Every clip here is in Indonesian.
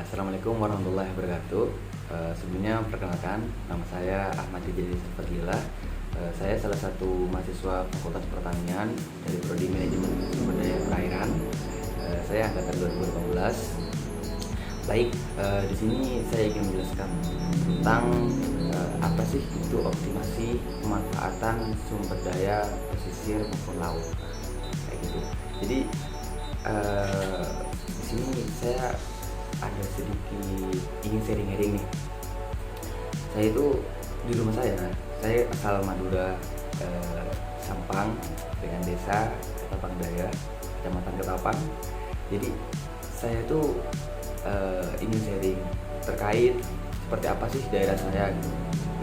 Assalamualaikum warahmatullahi wabarakatuh. Sebelumnya perkenalkan, nama saya Ahmad Dijadi Fadila. Saya salah satu mahasiswa Fakultas Pertanian dari Prodi Manajemen Sumber Daya Perairan. Saya angkatan 2018. Baik, di sini saya ingin menjelaskan tentang apa sih itu optimasi pemanfaatan sumber daya pesisir maupun laut, kayak gitu. Jadi di sini saya ada sedikit ingin sharing nih. Saya itu di rumah saya asal Madura, Sampang, dengan desa Ketapang Daya, Kecamatan Ketapang. Jadi saya itu ingin sharing terkait seperti apa sih daerah saya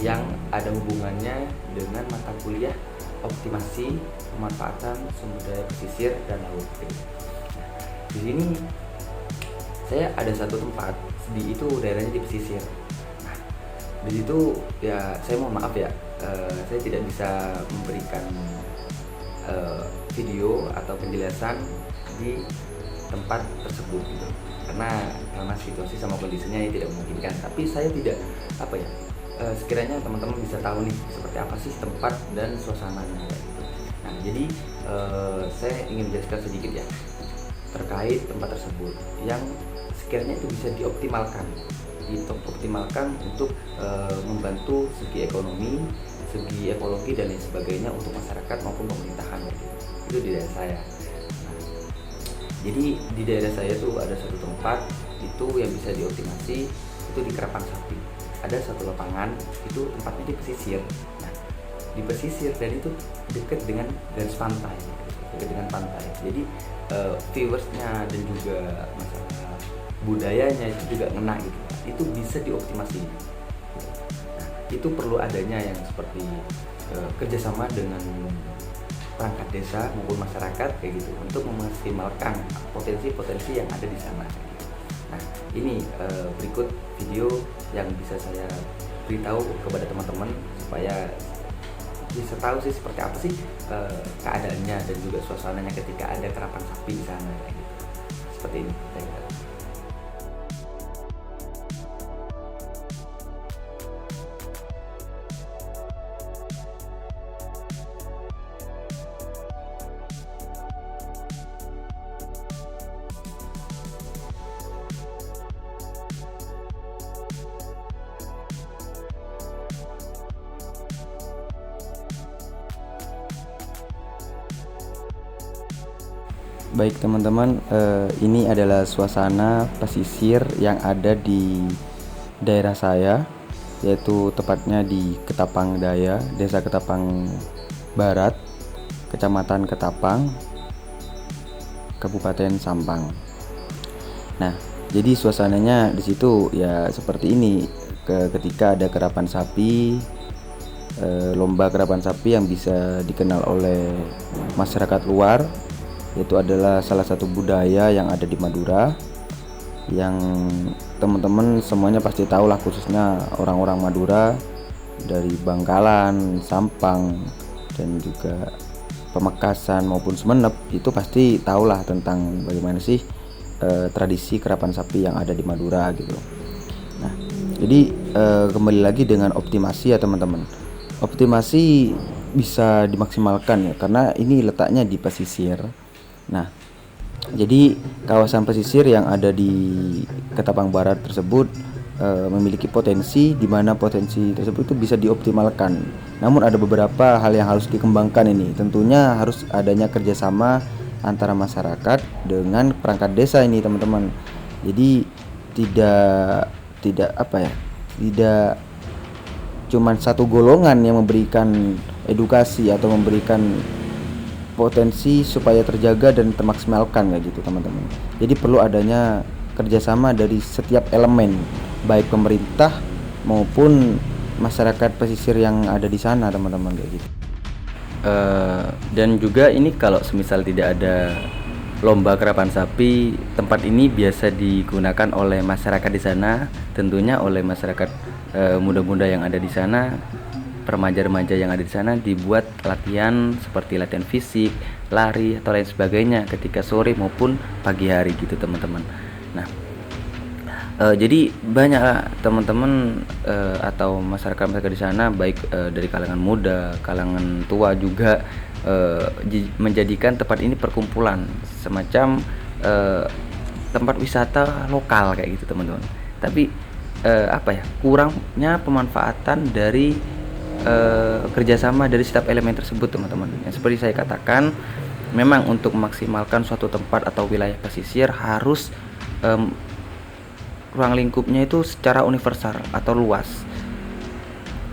yang ada hubungannya dengan mata kuliah optimasi pemanfaatan sumber daya pesisir dan laut. Nah, di sini saya ada satu tempat itu daerahnya di pesisir. Nah, di situ ya saya mohon maaf ya, saya tidak bisa memberikan video atau penjelasan di tempat tersebut gitu, karena situasi sama kondisinya yang tidak memungkinkan. Tapi saya tidak sekiranya teman-teman bisa tahu nih seperti apa sih tempat dan suasananya gitu. Nah, jadi saya ingin menjelaskan sedikit ya terkait tempat tersebut yang sekiranya itu bisa dioptimalkan untuk membantu segi ekonomi, segi ekologi dan lain sebagainya untuk masyarakat maupun pemerintahan gitu. Itu di daerah saya. Nah, jadi di daerah saya tuh ada satu tempat itu yang bisa dioptimasi, itu di Kerapan Sapi. Ada satu lapangan itu tempatnya di pesisir. Nah, di pesisir dan itu dekat dengan garis pantai, Jadi viewersnya dan juga masalah budayanya itu juga ngena gitu. Itu bisa dioptimasi. Nah, itu perlu adanya yang seperti kerjasama dengan perangkat desa maupun masyarakat kayak gitu untuk memaksimalkan potensi-potensi yang ada di sana. Nah, ini berikut video yang bisa saya beritahu kepada teman-teman supaya bisa tahu sih seperti apa sih keadaannya dan juga suasananya ketika ada kerapan sapi di sana kayak gitu. Seperti ini. Baik teman-teman, ini adalah suasana pesisir yang ada di daerah saya, yaitu tepatnya di Ketapang Daya, Desa Ketapang Barat, Kecamatan Ketapang, Kabupaten Sampang. Nah, jadi suasananya di situ ya seperti ini. Ketika ada kerapan sapi, lomba kerapan sapi yang bisa dikenal oleh masyarakat luar, itu adalah salah satu budaya yang ada di Madura, yang teman-teman semuanya pasti tahu lah, khususnya orang-orang Madura dari Bangkalan, Sampang, dan juga Pamekasan maupun Sumeneb, itu pasti tahulah tentang bagaimana sih tradisi kerapan sapi yang ada di Madura gitu. Nah, jadi kembali lagi dengan optimasi ya teman-teman. Optimasi bisa dimaksimalkan ya, karena ini letaknya di pesisir. Nah, jadi kawasan pesisir yang ada di Ketapang Barat tersebut memiliki potensi, di mana potensi tersebut itu bisa dioptimalkan. Namun ada beberapa hal yang harus dikembangkan ini. Tentunya harus adanya kerjasama antara masyarakat dengan perangkat desa ini teman-teman. Jadi tidak cuman satu golongan yang memberikan edukasi atau memberikan potensi supaya terjaga dan termaksimalkan kayak gitu teman-teman. Jadi perlu adanya kerjasama dari setiap elemen, baik pemerintah maupun masyarakat pesisir yang ada di sana teman-teman kayak gitu. Dan juga ini kalau semisal tidak ada lomba kerapan sapi, tempat ini biasa digunakan oleh masyarakat di sana, tentunya oleh masyarakat muda-muda yang ada di sana. Remaja-remaja yang ada di sana dibuat latihan seperti latihan fisik, lari atau lain sebagainya ketika sore maupun pagi hari gitu teman-teman. Nah, Jadi banyak teman-teman atau masyarakat di sana, baik dari kalangan muda, kalangan tua juga, menjadikan tempat ini perkumpulan, semacam tempat wisata lokal kayak gitu teman-teman. Tapi kurangnya pemanfaatan dari kerjasama dari setiap elemen tersebut teman-teman. Yang seperti saya katakan, memang untuk memaksimalkan suatu tempat atau wilayah pesisir harus ruang lingkupnya itu secara universal atau luas,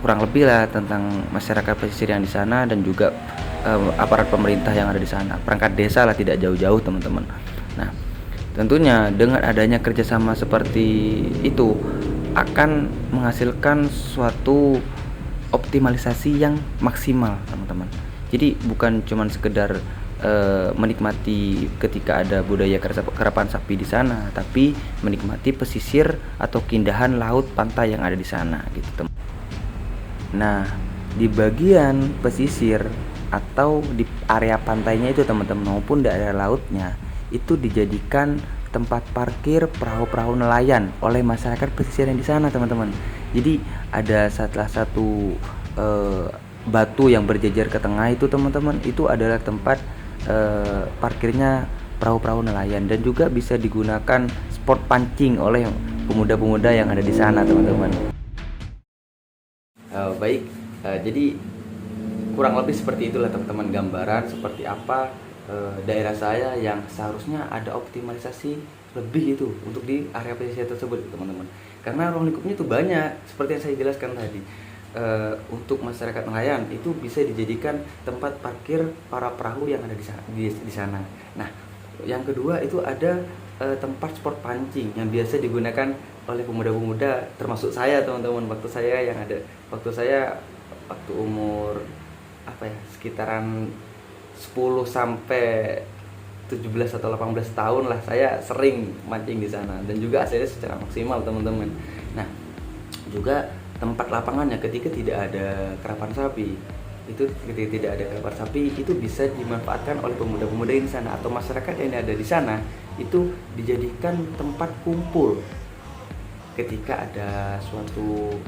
kurang lebih lah tentang masyarakat pesisir yang di sana dan juga aparat pemerintah yang ada di sana, perangkat desa lah, tidak jauh-jauh teman-teman. Nah, tentunya dengan adanya kerjasama seperti itu akan menghasilkan suatu optimalisasi yang maksimal teman-teman. Jadi bukan cuman sekedar menikmati ketika ada budaya kerapan sapi di sana, tapi menikmati pesisir atau keindahan laut pantai yang ada di sana gitu teman. Nah, di bagian pesisir atau di area pantainya itu teman-teman, maupun di area lautnya, itu dijadikan tempat parkir perahu-perahu nelayan oleh masyarakat pesisir yang di sana teman-teman. Jadi ada salah satu batu yang berjejer ke tengah itu teman-teman, itu adalah tempat parkirnya perahu-perahu nelayan, dan juga bisa digunakan spot pancing oleh pemuda-pemuda yang ada di sana teman-teman. Baik, jadi kurang lebih seperti itulah teman-teman, gambaran seperti apa daerah saya yang seharusnya ada optimalisasi lebih itu untuk di area pesisir tersebut teman-teman. Karena ruang lingkupnya itu banyak, seperti yang saya jelaskan tadi. Untuk masyarakat nelayan itu bisa dijadikan tempat parkir para perahu yang ada di sana. Nah, yang kedua itu ada tempat spot pancing yang biasa digunakan oleh pemuda-pemuda, termasuk saya teman-teman. Waktu saya waktu umur sekitaran 10 sampai 17 atau 18 tahun lah, saya sering mancing di sana dan juga hasilnya secara maksimal teman-teman. Nah, juga tempat lapangannya ketika tidak ada kerapan sapi, itu bisa dimanfaatkan oleh pemuda-pemuda di sana atau masyarakat yang ada di sana, itu dijadikan tempat kumpul ketika ada suatu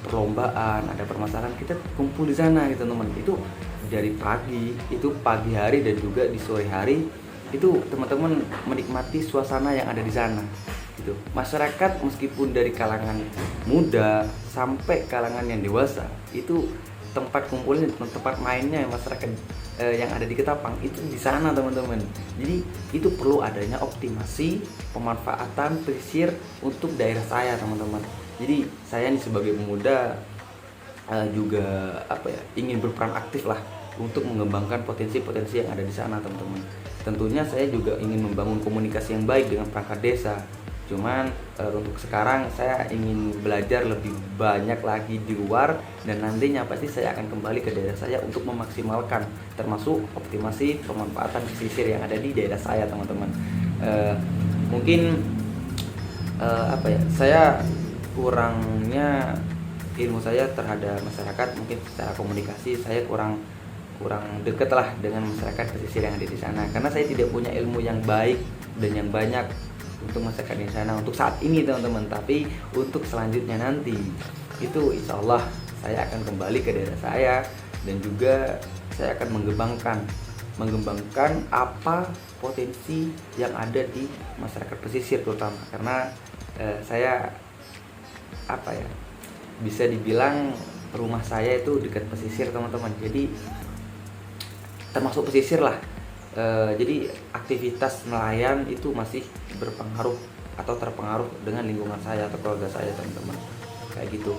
perlombaan, ada permasalahan, kita kumpul di sana gitu teman. Itu dari pagi hari dan juga di sore hari itu teman-teman menikmati suasana yang ada di sana gitu. Masyarakat meskipun dari kalangan muda sampai kalangan yang dewasa, itu tempat kumpulnya, tempat mainnya masyarakat yang ada di Ketapang itu di sana teman-teman. Jadi itu perlu adanya optimasi pemanfaatan pesisir untuk daerah saya teman-teman. Jadi saya nih sebagai pemuda juga ingin berperan aktif lah untuk mengembangkan potensi-potensi yang ada di sana teman-teman. Tentunya saya juga ingin membangun komunikasi yang baik dengan perangkat desa. Cuman untuk sekarang saya ingin belajar lebih banyak lagi di luar, dan nantinya pasti saya akan kembali ke daerah saya untuk memaksimalkan, termasuk optimasi pemanfaatan pesisir yang ada di daerah saya teman-teman. Mungkin saya kurangnya ilmu saya terhadap masyarakat, mungkin secara komunikasi saya kurang dekat lah dengan masyarakat pesisir yang ada di sana, karena saya tidak punya ilmu yang baik dan yang banyak untuk masyarakat di sana untuk saat ini teman-teman. Tapi untuk selanjutnya nanti itu insya Allah saya akan kembali ke daerah saya, dan juga saya akan mengembangkan apa potensi yang ada di masyarakat pesisir terutama, karena saya bisa dibilang rumah saya itu dekat pesisir teman-teman, jadi termasuk pesisir lah. Jadi aktivitas nelayan itu masih berpengaruh atau terpengaruh dengan lingkungan saya atau keluarga saya teman-teman, kayak gitu.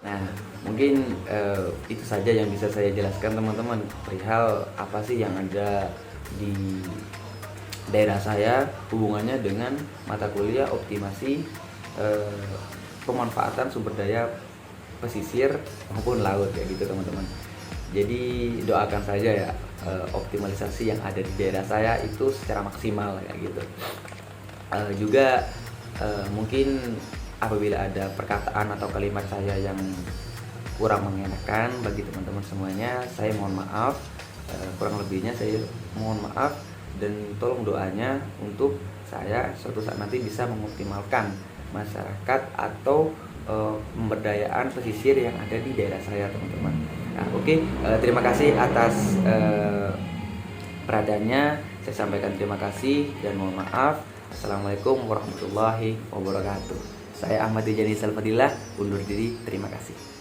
Nah, mungkin itu saja yang bisa saya jelaskan teman-teman perihal apa sih yang ada di daerah saya hubungannya dengan mata kuliah optimasi pemanfaatan sumber daya pesisir maupun laut, kayak gitu teman-teman. Jadi doakan saja ya optimalisasi yang ada di daerah saya itu secara maksimal kayak gitu. Juga mungkin apabila ada perkataan atau kalimat saya yang kurang mengenakan bagi teman-teman semuanya, saya mohon maaf. Kurang lebihnya saya mohon maaf, dan tolong doanya untuk saya suatu saat nanti bisa mengoptimalkan masyarakat atau pemberdayaan pesisir yang ada di daerah saya, teman-teman. Nah, oke, terima kasih atas peradannya. Saya sampaikan terima kasih dan mohon maaf. Assalamualaikum warahmatullahi wabarakatuh. Saya Ahmad Dijani Salfadillah, undur diri. Terima kasih.